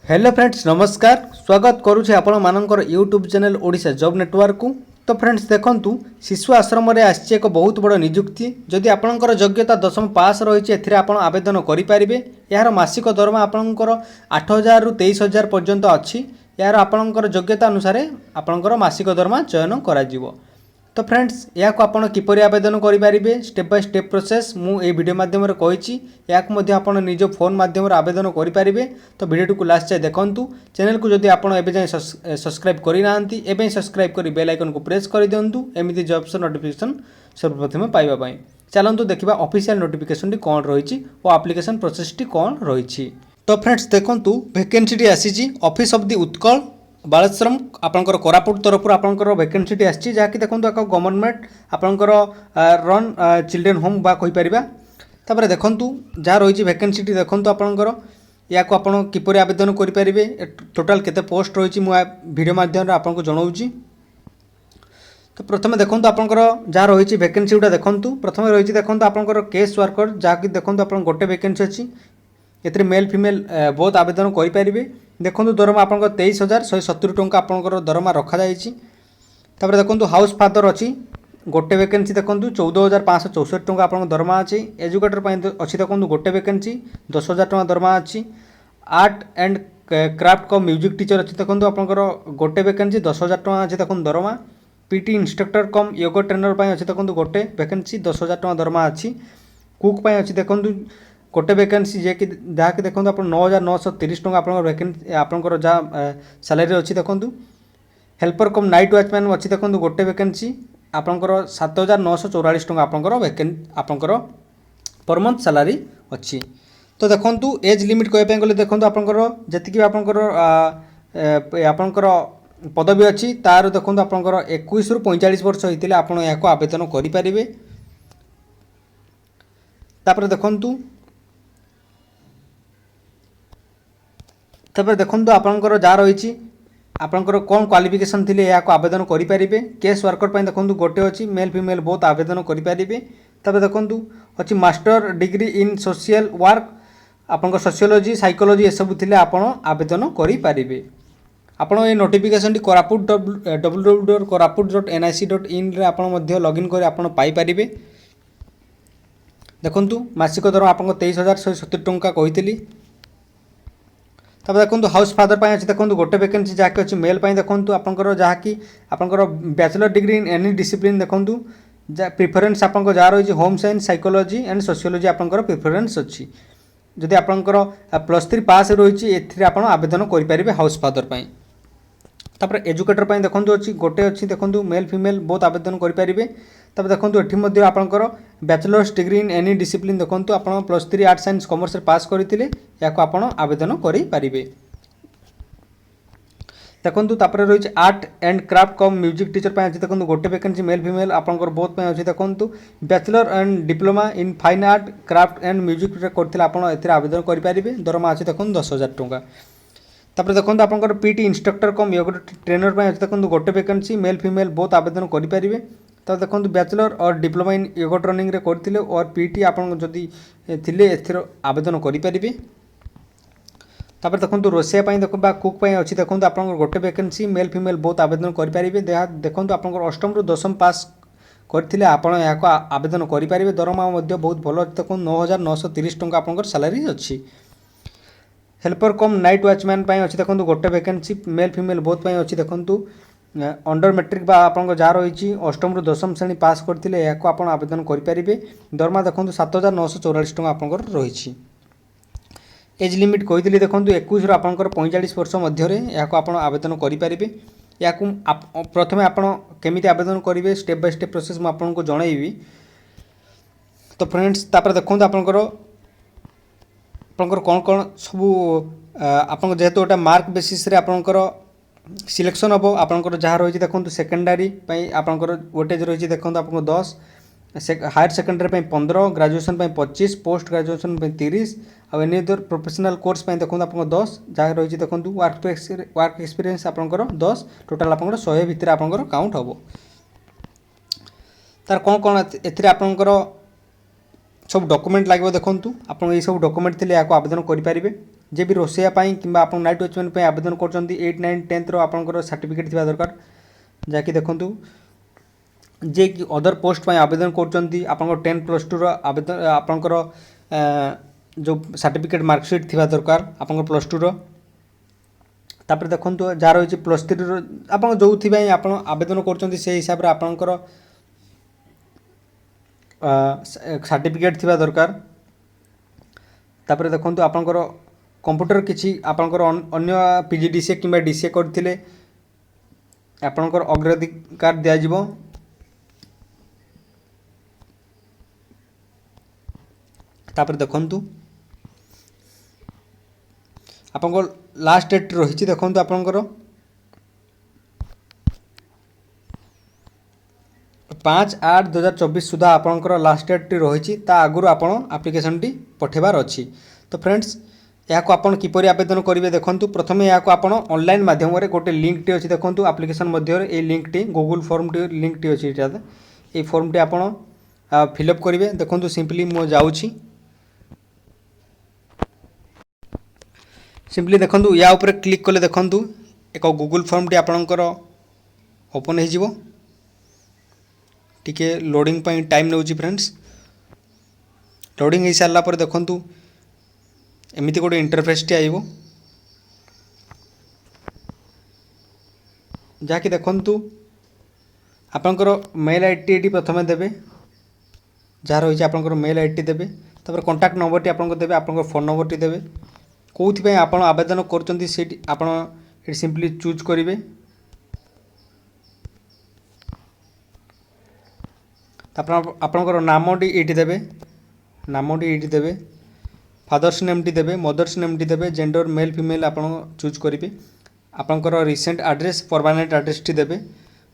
Hello friends नमस्कार स्वागत करुचे आपण मानकर YouTube channel Odisha job network को। तो फ्रेंड्स देखंतु शिशु आश्रम रे आछि एक बहुत बड़ नियुक्ति। जदि आपणकर योग्यता 10वीं पास रही एथिरे आपण आवेदन करि पारिबे। यार मासिक दरमा आपणकर 8,000 रु 23,000 पर्यंत अछि। यार आपणकर योग्यता अनुसार आपणकर मासिक दरमा चयन करा जिवो। तो फ्रेंड्स या आपण किपरि आवेदन करें स्टेप बाय स्टेप प्रोसेस मु ए वीडियो माध्यम कही आप निज फोन माध्यम आवेदन करें। तो वीडियो को लास्ट जाए देखूँ। चैनल को जदि आप सब्सक्राइब करना एवं सब्सक्राइब कर बेल आइकन को प्रेस कर दिंतु एमती जॉब्स नोटिफिकेशन सर्वप्रथम पाइबा। चलतु देखा ऑफिशियल नोटिफिकेशन कौन रही और एप्लिकेशन प्रोसेस कौन रही। तो फ्रेंड्स देखूँ वैकेंसी आसी ऑफिस ऑफ द उत्कल बालेश्वरम आपंकर कोरापुट तरफ आपंकर वैकेंसी आसी जहाँकि देखो गवर्नमेंट आपंकर रन चिल्ड्रेन होम बा कहीपर। तापर देखूँ जहाँ रही वैकेंसी देखूँ आपंकर या किपर आवेदन करेंगे टोटाल केते पोस्ट रही वीडियो माध्यम आपको जनाऊँगी। तो प्रथम देखूँ आपंकर जहाँ रही वैकेंसी गुड़ा देखूँ प्रथम रही देखूँ आपंकर केस वर्कर जहाँकि देखूँ आप गोटे वैकेंसी अच्छी एथिरे मेल फीमेल बहुत आवेदन करेंगे। देखो दरमा आप 23,170 टंका आपंकर दरमा रखा जाइए। तापर देखो हाउस फादर अच्छी गोटे वैकेंसी देखो 14,564 टंका आप दरमा अच्छी। एजुकेटर अच्छी देखो गोटे वैकेंसी 10,000 टंका दरमा अच्छी। Art and craft come music teacher अच्छी देखो आपंकर गोटे वैकेंसी 10,000 टंका अच्छी देखो दरमा। पीटी इंस्ट्रक्टर कम योगा ट्रेनर अच्छी देखो गोटे वैकेंसी 10,000 टंका दरमा अच्छी। कुक अच्छी देखो गोटे वैकेंसी जहाँकि देखो आप 9,930 टंका आप वैकेंसी आपंकर जहाँ सैलरी अच्छी देखो। हेल्पर कम नाइट वॉचमैन अच्छी देखो गोटे वैकेंसी आपंकर 7,944 टंका आपंकर पर मंथ सैलरी अच्छी। तो देखो एज लिमिट कहवाई गले देखो आपंकर जी आपंकर पदवी अच्छी तार देखो आपंकर 21 रु 45 वर्ष होते आप आवेदन करेंगे। तापर देखो तब देखो आपंकर जहाँ रही आपंकर कौन क्वालिफिकेशन थी या आवेदन करेंगे। केस वर्कर पर देखो गोटे अच्छी मेल फीमेल बहुत आवेदन करेंगे। तब देखो अच्छी master degree in social work आपंकर सोशियोलॉजी साइकोलॉजी एसबू थे आप आवेदन करेंगे। आपड़ ये नोटिफिकेशन कोरापुट www.koraput.nic.in आप लॉगिन कर आप पाइपर। देखो मासिक दरमा आप 23,170 टंका कही। तब देखो हाउस फादर पर अच्छी देखो गोटे वैकेंसी जहाँकि अच्छी मेल देखो आपंकर जहाँकि आपंकर bachelor degree in any discipline देखो प्रिफरेन्स आप जहाँ रही home science psychology and sociology आपंकर प्रिफरेन्स अच्छी। जदि आपंकर +3 पास रही एथिरे आप आवेदन करेंगे हाउस फादर पर। तापर एजुकेटर पर देखो अच्छी गोटे अच्छी देखो मेल फीमेल बहुत आवेदन करेंगे। तब देखो ये आपंकर bachelors degree in any discipline देखो आप +3 आर्ट साइंस कॉमर्स पास करते आप आवेदन करेंगे। देखो तापर रही art and craft come music teacher पर अच्छी देखो गोटे वैकेंसी मेल फीमेल आपंकर बहुत अच्छी। देखो bachelor and diploma in fine art craft and music करते आप आवेदन करेंगे। दरमा अच्छी देखो 10,000 टंका। तापर देखो आपंकर पीटी इंस्ट्रक्टर कम योगा ट्रेनर पर अच्छी देखो गोटे वैकेंसी मेल फीमेल बहुत आवेदन करेंगे। तो देखो बैचलर और डिप्लोमा इन योगा ट्रेनिंग करते और पीटी आपड़ी थे एथर आवेदन करेंगे। तापर देखो रोषेया देखो कुक अच्छी देखो आप गोटे वैकेंसी मेल फीमेल बहुत आवेदन करेंगे। देखो आप अष्टम रु 10वीं पास करते आप आवेदन करेंगे। दरमा बहुत भल देखो 9,930 टंका आप सैलरी अच्छी। हेल्पर कम नाइट वॉचमैन अच्छी देखो गोटे वैकेंसी मेल फीमेल बहुत अच्छी। देखो अंडर मैट्रिक आप जहाँ रही अष्टम रु 10वीं श्रेणी पास करते आप आवेदन करेंगे। दरमा देखो 7,944 टंका आप रही। एज लिमिट कही देखो 21 रु 45 वर्ष मध्य आप आवेदन करेंगे। या प्रथम आपमी आवेदन करेंगे स्टेप बाय स्टेप प्रोसेस मुझे जनइबी। तो फ्रेंड्स तापर देखो आपंकर कौन कौन सबू आप जेहेतु गोटे मार्क बेसीस आपंकर सिलेक्शन हम आपंकर जहाँ रही देखो सेकेंडरी आपंकर वेटेज रही देखो आपको 10 higher secondary 15 graduation 25 post graduation 30 और एनी अदर प्रोफेशनल कोर्स देखो आपको 10 जहाँ रही देखो वर्क एक्सपीरियंस आपंकर 10 टोटाल आपंकर 100 भितर आपंकर काउंट हम। तार कौन कौन एथिरे आपंकर सब डॉक्यूमेंट लगे देखूँ आप सब डॉक्यूमेंट थे आवेदन करेंगे। जे भी रोसैया कि नाइट वॉचमैन आवेदन कर 8, 9, 10 आपंकर सर्टिफिकेट थी दरकार जहाँकि देखूँ जे कि अदर पोस्ट आवेदन कर 10+2 आवेदन आपंकर जो सर्टिफिकेट मार्कसीट थी दरकार आप +2 तापर देखो जहाँ रही +3 आप जो आवेदन कर हिसाब से आपंकर सर्टिफिकेट थी दरकार तापर देखो आपंकर कंप्यूटर किसी आपंकर अन्य PGDCA कि DCA करथिले आपंकर अग्राधिकार दिज्व तापर देखु आपंकर लास्ट डेट रही देखो आपंकर 5/8/2024 सुधा आपंकर लास्ट डेट रही आगुरी आप आप्लिकेसन टी पठेबार अच्छी। तो फ्रेंड्स यहाँ आपड़ किपर आवेदन करेंगे देखूँ प्रथम यहाँ आप ऑनलाइन माध्यम गोटे लिंक टी अच्छी देखूँ आप्लिकेसन मध्य ये link T Google form T link T अच्छी ये फॉर्म टी आप फिलअप करेंगे देखूँ सिंपली मु जाऊँगी सिंपली देखूँ या ऊपर क्लिक कले देखूँ एक गूगल फॉर्म टी आपणकर ओपन हो टिके लोडिंग टाइम नौ फ्रेंड्स लोडिंग हो सारा पर देखूँ एमती गोटे इंटरफेस टी आइब जहाँकि देखूँ आपंकर मेल आईडी ये प्रथम देवे जहाँ रही है आपंकर मेल आईडी देवे तापर कॉन्टैक्ट नंबर टी आपंकर देवे आपंकर फोन नंबर टी देवे कौन आप आवेदन कर सिंपली चूज करेंगे आपंकर नामटी ये देवे नामटी ये देवे फादर्स नेम टी देवे मदर्स नेम टी देवे जेंडर मेल फीमेल आप चूज करेंगे आपंकर recent address permanent address T देवे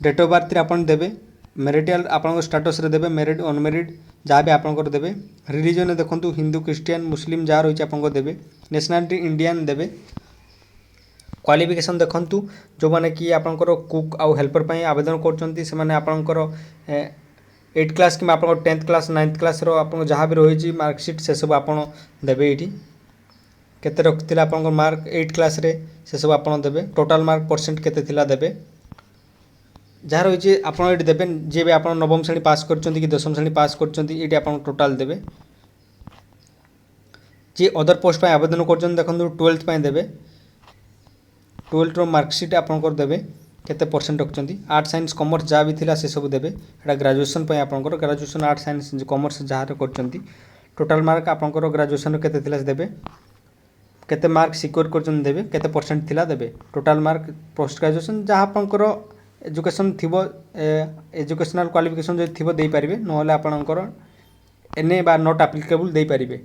डेट ऑफ बर्थ आप देवे मैरिटल आपंकर स्टेटस रे देवे मैरिड अनमेरिड जहाँ भी आपंकर देवे रिलीजन देखूँ हिंदू क्रिश्चियन मुस्लिम जहाँ रही है देवे नेशनालिटी इंडियन देवे क्वालिफिकेशन देखूँ जो मैंने कि आपंकर कुक आउ हेल्पर पर आवेदन करपंकर 8 क्लास कि 10th क्लास 9th क्लास आप जहाँ भी रही मार्कसीट से सब आप देवे ये केते रखिले आप मार्क 8 क्लास रे से सब आप देवे टोटाल मार्क परसेंट केते थिला देवे जहाँ रही है आप देवे जी भी आप नवम श्रेणी पास कर कि 10th श्रेणी पास कर आप टोटाल देवे जी अदर पोस्ट पर आवेदन कर देखो 12th देवे 12th मार्कसीट आपंकर देवे केते परसेंट रखिंट आर्ट साइंस कॉमर्स जहाँ भी थिला से सब देवे एटा ग्रेजुएशन आपंकर ग्रेजुएशन आर्ट साइंस कॉमर्स जहाँ कर टोटाल मार्क आपंकर ग्रेजुएशन केते थिला देवे केते मार्क सिक्योर कर देवे केते परसेंट थिला देवे टोटाल मार्क पोस्ट ग्रेजुएशन जहाँ आपंकर एजुकेशन थिबो एजुकेशनल क्वालिफिकेशन जो थिबो दे पारिबे नहले आपनकर एने बा नॉट एप्लीकेबल दे पारिबे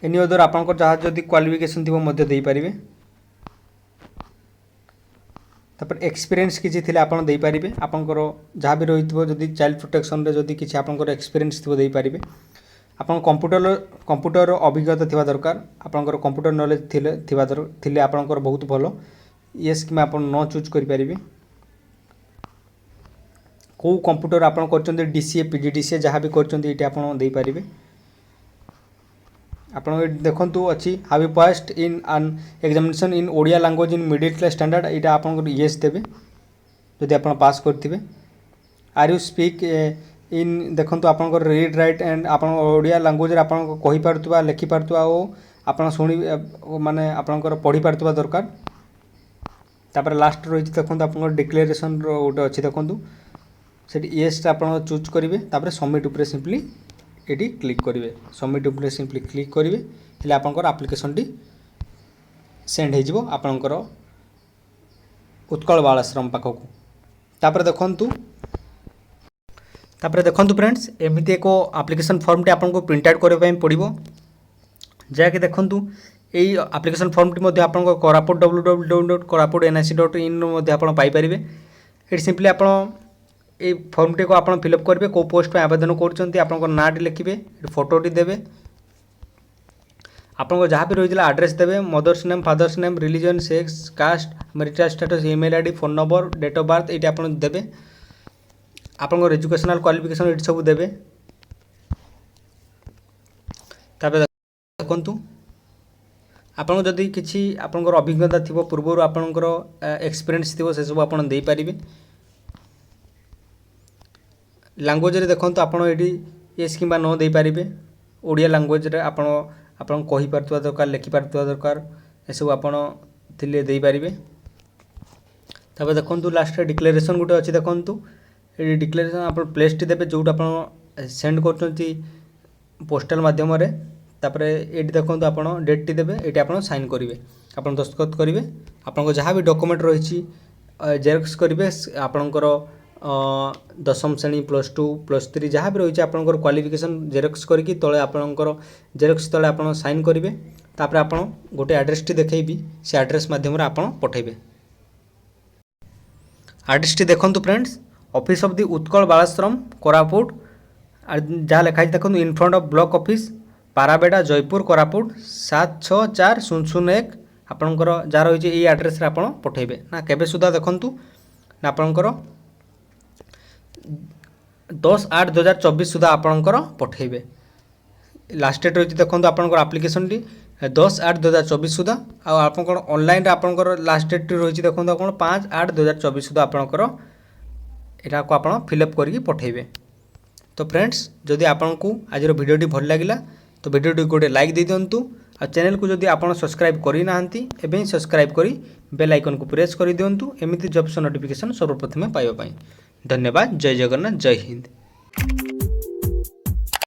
एनी अदर आपनकर जहाँ जदि क्वालिफिकेशन थिबो मध्य दे पारिबे तापर एक्सपीरियंस किछि थिले आपन दे पारिबे आपनकर जहाँ भी रहिथिबो जदि चाइल्ड प्रोटेक्शन रे जदि किछि आपनकर एक्सपीरियंस थिबो दे पारिबे आपन कंप्यूटर अभिज्ञता थिबा दरकार आपनकर कंप्यूटर नॉलेज थिले आपनकर बहुत भलो येस कि आप न चूज करें कौ कंप्यूटर आप DCA PGDCA जहाँ भी कर आप देखु अच्छी have you passed in an examination in Odia language in middle class standard यहाँ आप येस देवे जदि आप पास करेंगे आर यू स्पीक इन देखो आप रीड राइट एंड आप ओडिया लैंग्वेज आप कहीपा लिखिपारुवा और आप शुणी माने आपंकर पढ़ी पारुवा दरकार तापर लास्ट रही देखो आप डिक्लेरेशन गोटे अच्छी देखो से येस आप चूज करेंगे तापर सबमिट उपरे सिंपली ये क्लिक करेंगे सबमिट उपरे सिंपली क्लिक करेंगे हेल्ले आपंकर आप्लिकेसन टी सेंड हो आपंकर उत्कल बालाश्रम पाखक तापर देखो फ्रेंड्स एमती एक आप्लिकेसन फॉर्म टी आपको प्रिंट आउट करने पड़ो जहाँकि देखूँ यही आप्लिकेसन फॉर्म टी आपको कोरापुट www.koraputnic.in आप पाइपर ये सिंपली आप ये फॉर्म टी को आप फिलअप करेंगे कौ पोस्ट पर आवेदन कर नाटी लिखे फोटोटी देवे आपको जहाँ भी रही एड्रेस देवे mother's name father's name religion sex caste marital status email ID phone number date of birth ये आप देवे आपंकर एजुकेशनल क्वालिफिकेशन ये सब देवे देखु आपन जदि किछि आपनकर अभिज्ञता थिबो पूर्वरु आपनकर एक्सपीरियंस थिबो से सब आपन देई परिबे। लैंग्वेज रे देखंतु आपन एडी यस किबा नो देई परिबे। ओडिया लैंग्वेज रे आपन आपन कहि परतुवा दरकार लिखि परतुवा दरकार ए सब आपन थिले देई परिबे। तबे देखंतु लास्ट रे डिक्लेरेशन गुटे अछि देखंतु ए डिक्लेरेशन आपन प्लेस टी देबे जोट आपन सेंड करचंती पोस्टल माध्यम रे। तापरे एटी देखंतु आपन डेट टी देबे एटी आपन साइन करिवे आपन दस्तखत करिवे आपन को जहां भी डॉक्यूमेंट रहिछि जेरॉक्स करिवे आपनकर दशम श्रेणी +2 +3 जहाँ भी रही आपंकर क्वालिफिकेशन जेरॉक्स करके तले आपंकर जेरॉक्स तले आप साइन करेंगे तापर आप गोटे एड्रेस टी देखी से एड्रेस माध्यम आप पठेबे। एड्रेस टी देखंतु friends office of the Utkal Balashram Koraput जहाँ लिखाई देखो in front of block office Paraberha Jeypore Koraput 764001 आपंकर जहाँ रही है एड्रेस आप पठेबे ना केबे सुधा देखंतु ना आपंकर 10/8/2024 सुधा आपंकर पठेबे। लास्ट डेट रही देखो आपंकर आप्लिकेसन टी 10/8/2024 सुधा आपंकर ऑनलाइन आपंकर लास्ट डेट रही देखो आप 5/8/2024 सुधा आपंकर यहाँ को आप फिलअप करके पठेबे। तो फ्रेंड्स जदि आपको आज भिडियोटी भल लगिला तो भिडियोटी गोटे लाइक दे दिंतु आ चैनल को जदि आप सब्सक्राइब करना एवं सब्सक्राइब करी बेल आइकन को प्रेस कर दिंतु एमती जॉब्स नोटिफिकेशन सर्वप्रथम पाइबा। धन्यवाद। जय जगन्नाथ। जय हिंद।